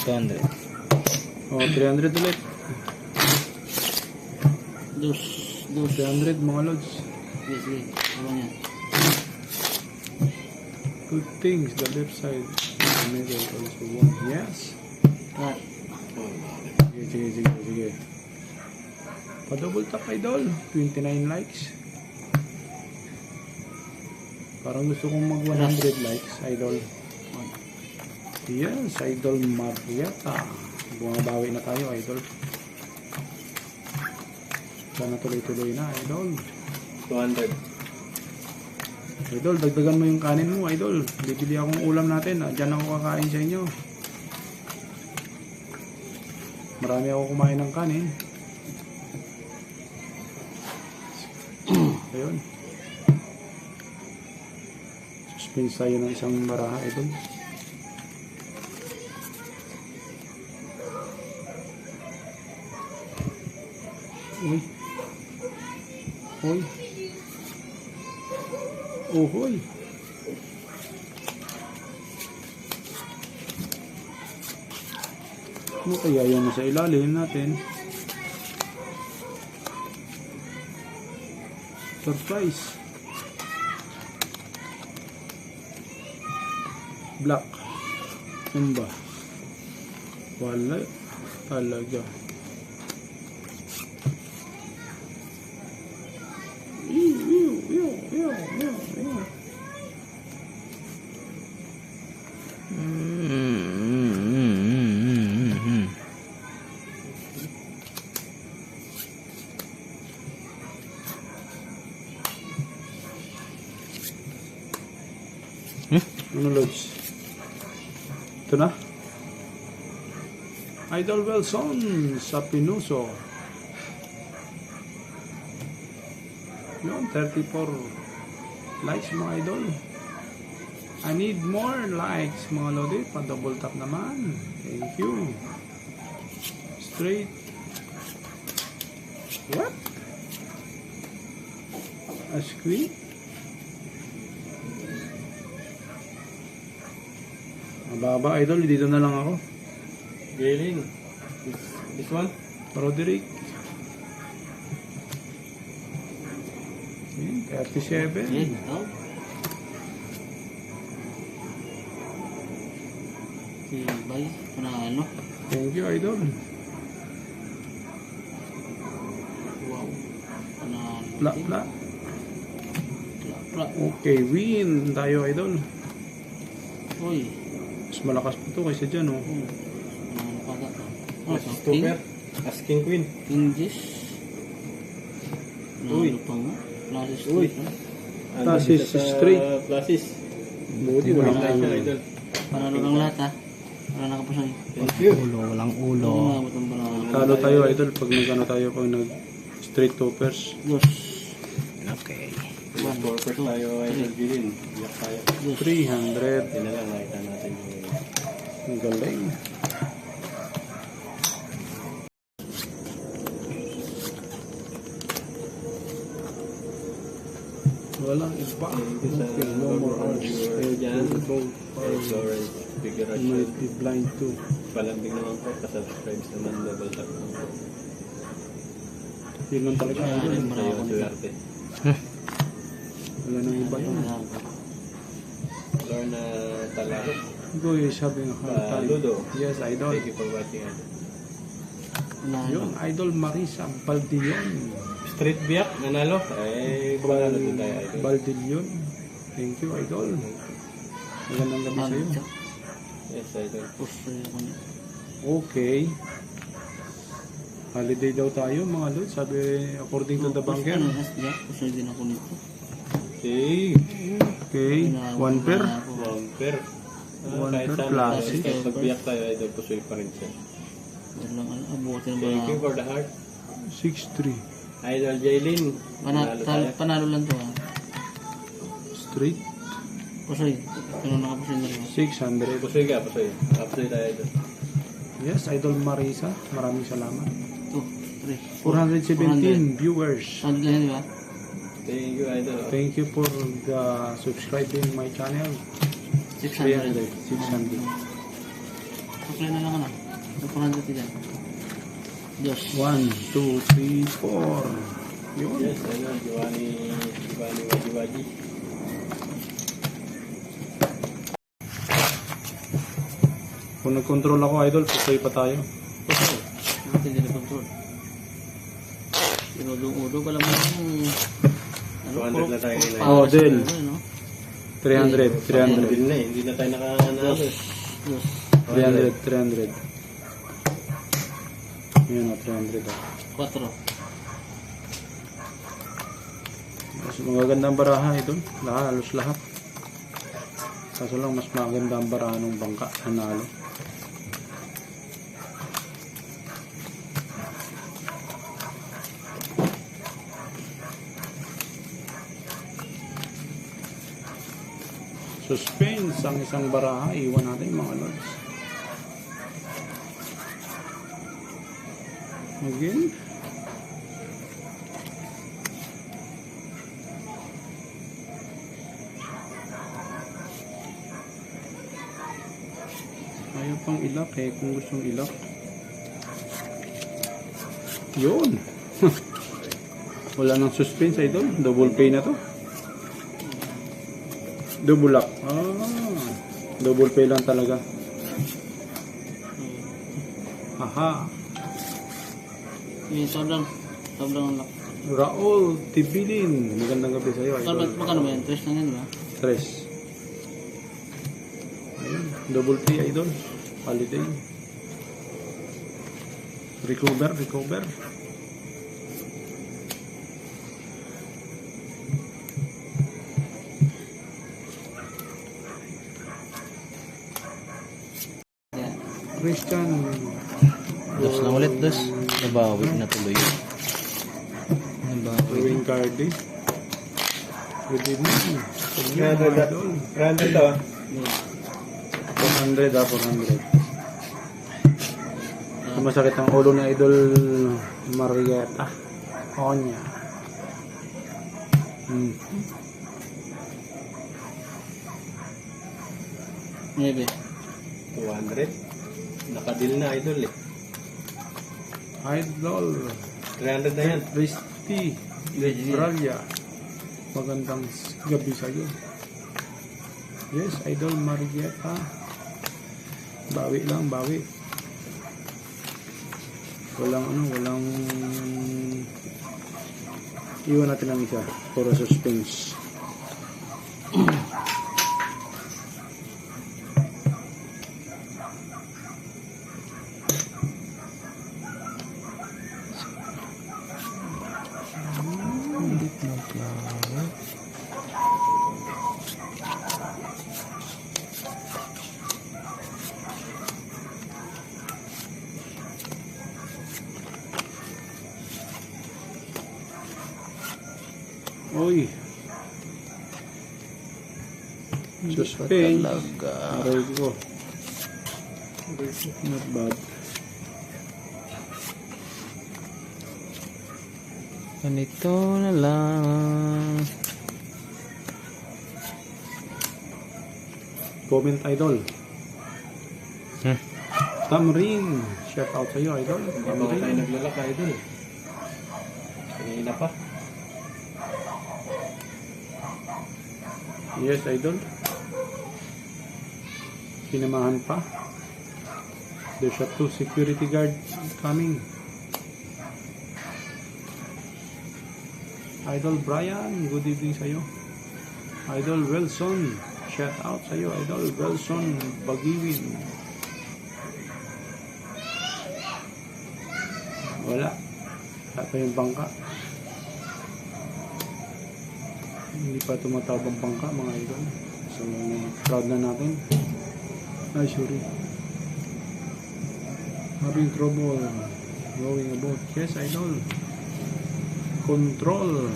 200. Oh, 300 ulit. Dos. 300 mga lods. Sige. Ano yan? Good things, the left side. The middle also one. Yes. Cut. Sige. Pa-double tap, idol. 29 likes. Parang gusto kong mag 100 likes, idol. Yes, idol Marietta. Bumabawi na tayo, idol. Sana tuloy-tuloy na, idol. 200. Idol, dagdagan mo yung kanin mo, idol. Bibili akong ulam natin. Diyan ako kakain sa inyo. Marami ako kumain ng kanin. Ayun. Suspense tayo ng isang baraha, idol. Uy. Uhoy. Ano kaya yung nasa ilalim natin? Surprise. Black. Ano ba? Wala. Talaga. Ano, Lods? Ito na? Idol Wilson sa Pinuso. Yun, 34 likes mga idol. I need more likes mga lodi. Pa-double tap naman. Thank you. Straight. What? A squeak? Mababa idol, dito na lang ako. Galen. This one? Roderick. 37. Yan. Oh. Si Bay. Panalo. Thank you idol. Wow. Panalo. Pla. Pla. Okay, win tayo idol. Uy. Mas malakas pa to kaysa dyan, oh. Panalo pa ka. Oh, so Super. Asking Queen. English. Uy. Panalo pa nga. Plasis. Uy. Plasis straight. Plasis. Buti walang ulo. Idol. Panalo ng lahat ha. Para nakapasoy. Thank you. Walang ulo. Talo tayo idol pag nag-ano tayo, pag nag-straight toppers. Dos. Okay. Score first tayo, Idol Galen. Iyak tayo. 300. Yan na lang, nakita natin yung... Ang galing. Walang iba. Okay, no more hours. Dyan. Both Florence, Figueroa. might be blind too. Palambing naman po, pasubscribes naman, double tap naman po. Yun lang talaga. idol. Sa'yo ang suwerte. Wala nang iba yun. Lorna Talarok. Goy, sabi nga Ludo. Yes, idol. Thank you for watching, Idol. Yun, idol Marisa Baldion. Street Biak, nanalo. Ay, panalo din tayo, Idol. Baldion. Thank you, idol. Magandang gabi sa'yo. Yes, Idol. Okay. Holiday daw tayo mga lord. Sabi, according to the banker. Pusoy din ako nito. Okay. Okay. One pair. One pair. One Kahit pair saan, classic. kahit magbiyak tayo, Idol, pusoy pa rin siya. Walang abutin ba? Thank you for the heart. 6-3. Idol Jaylin. Nanalo tayo. Panalo lang to ha. Straight. Pusoy. Ano nakapusoy na rin? 600. Pusoy ka, pusoy. Pusoy tayo, Idol. Yes, idol Marisa. Maraming salamat. 2, 3. 417 viewers. Saan lang di ba? Thank you, Idol. Thank you for the subscribing my channel. 600. 600. Apply na lang ano. Sa 400 dyan. Diyos. 1, 2, 3, 4. Yun. Yes, ano, Giovanni Waji Waji. Kung nag-control ako, idol, pusoy pa tayo. Pusoy. Natin din ang control. Udo ka lang yung... 200 na tayo ngayon. Oh, Del. No? 300, 300. Hindi na eh, hindi na tayo nakanalo. Diyos. 300, 300. Yun o, 300 o. 4. Mas magagandang baraha ito. Halos lahat. Kaso lang mas maganda ang baraha ng bangka. Nanalo. Suspense ang isang baraha. Iwan natin mga lords. Again. Ayaw pang ilak eh, kung gustong ilak. Yun. Wala nang suspense idol. Double pay na to. Double lock. Double pay lang talaga. Aha. Sobrang lang. Raul Tibilin. Magandang gabi sa'yo idol. Magkano ba yan? 3 lang yan, di ba? 3. Ayun. Double pay idol. Holiday. Recover. Yan. Christian. Dos na ulit, dos. Nabawi na tuloy. Nabawi. Wing card eh. Good evening. 300 daw. 400 400. Masakit ang ulo ni Idol Marietta. Onya. Maybe. 200. Nakadil na idol eh. Idol 300 na yan. Christy Australia. Magandang gabi sa iyo. Yes, Idol Marietta. Bawi lang, bawi. Walang iwan natin ang isa. Puro suspense. Uy. Suspense. Aray ko. Not bad. Ganito na lang. Comment idol. Tamrin. Shout out sa iyo idol. Hindi pa nga tayo naglalaka idol. Kanina pa. Yes idol. Sinamahan pa. There's a 2 security guard coming. Idol Brian, good evening sa iyo. Idol Wilson, shout out sa iyo. Idol Wilson Bagiwin. Wala. Wala pa yung bangka. Hindi pa tumatawag ang bangka mga idol. So, proud na natin. Ay, sorry. Having trouble going about. Yes, idol. Control.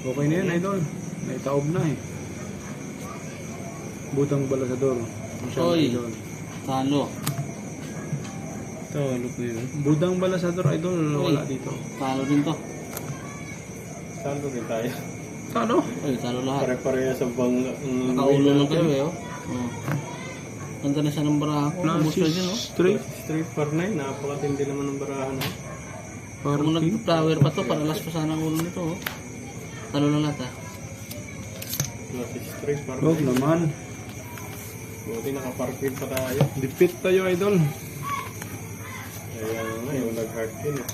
Okay na yan, idol. Naitaob na eh. Budang balasador. Oy. Talo. Talo ko yun. Budang balasador, idol. Wala dito. Talo din to. Saan din tayo? Talo. Ay, talo lahat. Pare-pareha sa bang... Nakaulo lang kayo eh, oh. Ganda na siya ng baraha ko. Booster Francis din, oh. Straight. Straight par 9, napakatindi naman ng barahan. Oh. Kung 40. nag-flower pa to, paralas pa sana ang ulo nito, oh. Talo na lahat, ah. Classic straight par Huwag 9. naman. Buti nakaparkwid pa tayo. Dipit tayo, idol. Kaya nga, yung nag-heart din eh.